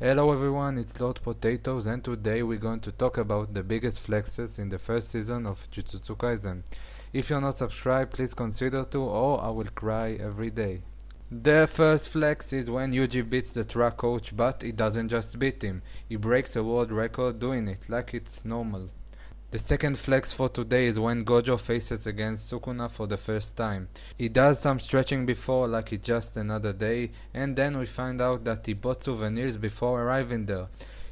Hello everyone, it's Lord Potatoes and today we're going to talk about the biggest flexes in the first season of Jujutsu Kaisen. If you're not subscribed, please consider to or I will cry every day. The first flex is when Yuji beats the track coach, but he doesn't just beat him, he breaks a world record doing it like it's normal. The second flex for today is when Gojo faces against Sukuna for the first time. He does some stretching before like it's just another day, and then we find out that he bought souvenirs before arriving there.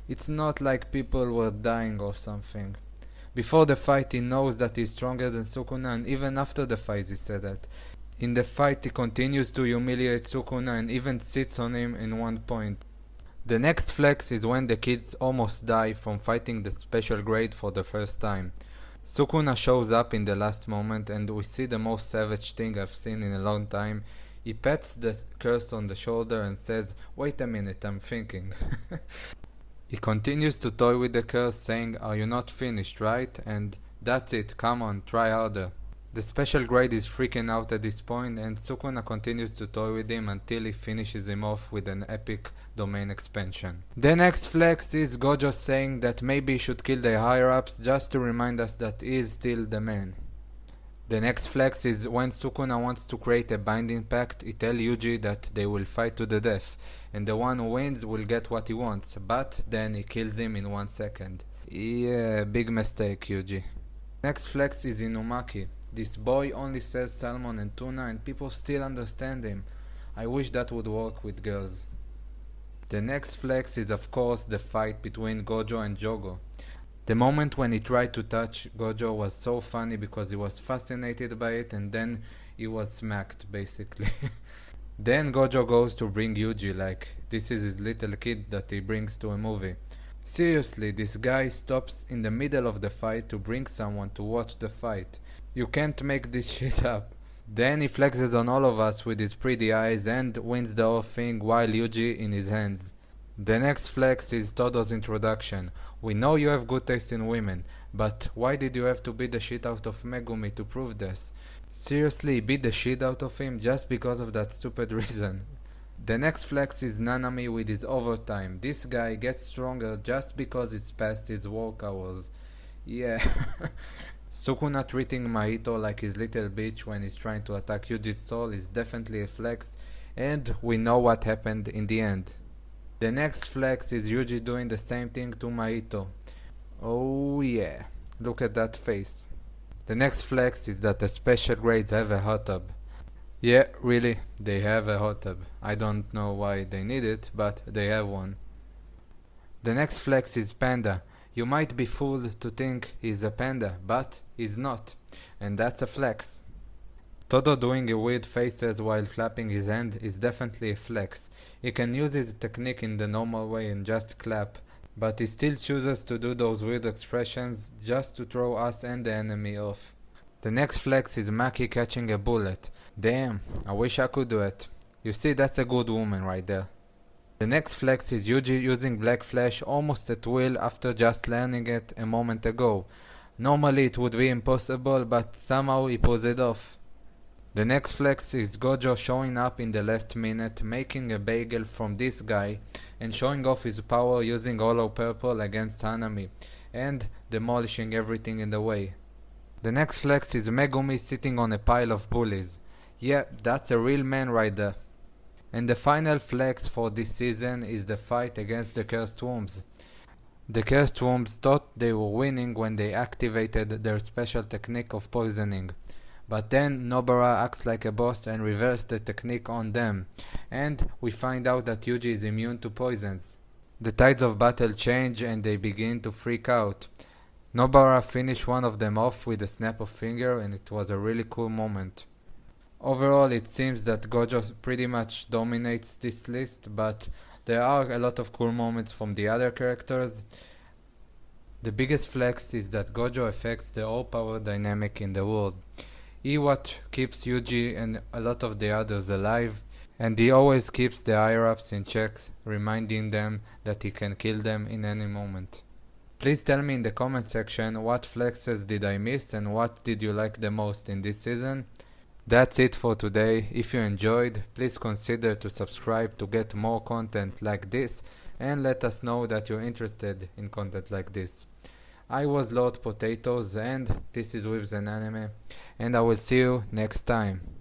It's not like people were dying or something. Before the fight he knows that he's stronger than Sukuna, and even after the fight he said that. In the fight he continues to humiliate Sukuna and even sits on him in one point. The next flex is when the kids almost die from fighting the special grade for the first time. Sukuna shows up in the last moment and we see the most savage thing I've seen in a long time. He pats the curse on the shoulder and says, "Wait a minute, I'm thinking." He continues to toy with the curse saying, "Are you not finished, right? And that's it, come on, try harder." The special grade is freaking out at this point and Sukuna continues to toy with him until he finishes him off with an epic domain expansion. The next flex is Gojo saying that maybe he should kill the higher ups just to remind us that he is still the man. The next flex is when Sukuna wants to create a binding pact. He tells Yuji that they will fight to the death and the one who wins will get what he wants, but then he kills him in 1 second. Yeah, big mistake, Yuji. Next flex is Inumaki. This boy only sells salmon and tuna and people still understand him. I wish that would work with girls. The next flex is of course the fight between Gojo and Jogo. The moment when he tried to touch Gojo was so funny because he was fascinated by it and then he was smacked basically. Then Gojo goes to bring Yuji like this is his little kid that he brings to a movie. Seriously, this guy stops in the middle of the fight to bring someone to watch the fight. You can't make this shit up. Then he flexes on all of us with his pretty eyes and wins the whole thing while Yuji in his hands. The next flex is Todo's introduction. We know you have good taste in women, but why did you have to beat the shit out of Megumi to prove this? Seriously, beat the shit out of him just because of that stupid reason. The next flex is Nanami with his overtime. This guy gets stronger just because it's past his work hours. Yeah. Sukuna treating Mahito like his little bitch when he's trying to attack Yuji's soul is definitely a flex, and we know what happened in the end. The next flex is Yuji doing the same thing to Mahito. Oh yeah, look at that face. The next flex is that the special grades have a hot tub. Yeah, really, they have a hot tub. I don't know why they need it, but they have one. The next flex is Panda. You might be fooled to think he's a panda, but he's not. And that's a flex. Todo doing a weird faces while clapping his hand is definitely a flex. He can use his technique in the normal way and just clap, but he still chooses to do those weird expressions just to throw us and the enemy off. The next flex is Maki catching a bullet. Damn, I wish I could do it. You see, that's a good woman right there. The next flex is Yuji using Black Flash almost at will after just learning it a moment ago. Normally it would be impossible, but somehow he pulls it off. The next flex is Gojo showing up in the last minute, making a bagel from this guy and showing off his power using Hollow Purple against Hanami and demolishing everything in the way. The next flex is Megumi sitting on a pile of bullies. Yeah, that's a real man right there. And the final flex for this season is the fight against the Cursed Worms. The Cursed Worms thought they were winning when they activated their special technique of poisoning. But then Nobara acts like a boss and reversed the technique on them. And we find out that Yuji is immune to poisons. The tides of battle change and they begin to freak out. Nobara finished one of them off with a snap of finger and it was a really cool moment. Overall, it seems that Gojo pretty much dominates this list, but there are a lot of cool moments from the other characters. The biggest flex is that Gojo affects the all-power dynamic in the world. He what keeps Yuji and a lot of the others alive, and he always keeps the higher-ups in check, reminding them that he can kill them in any moment. Please tell me in the comment section what flexes did I miss and what did you like the most in this season. That's it for today. If you enjoyed, please consider to subscribe to get more content like this, and let us know that you're interested in content like this. I was Lord Potatoes, and this is Weebs and Anime, and I will see you next time.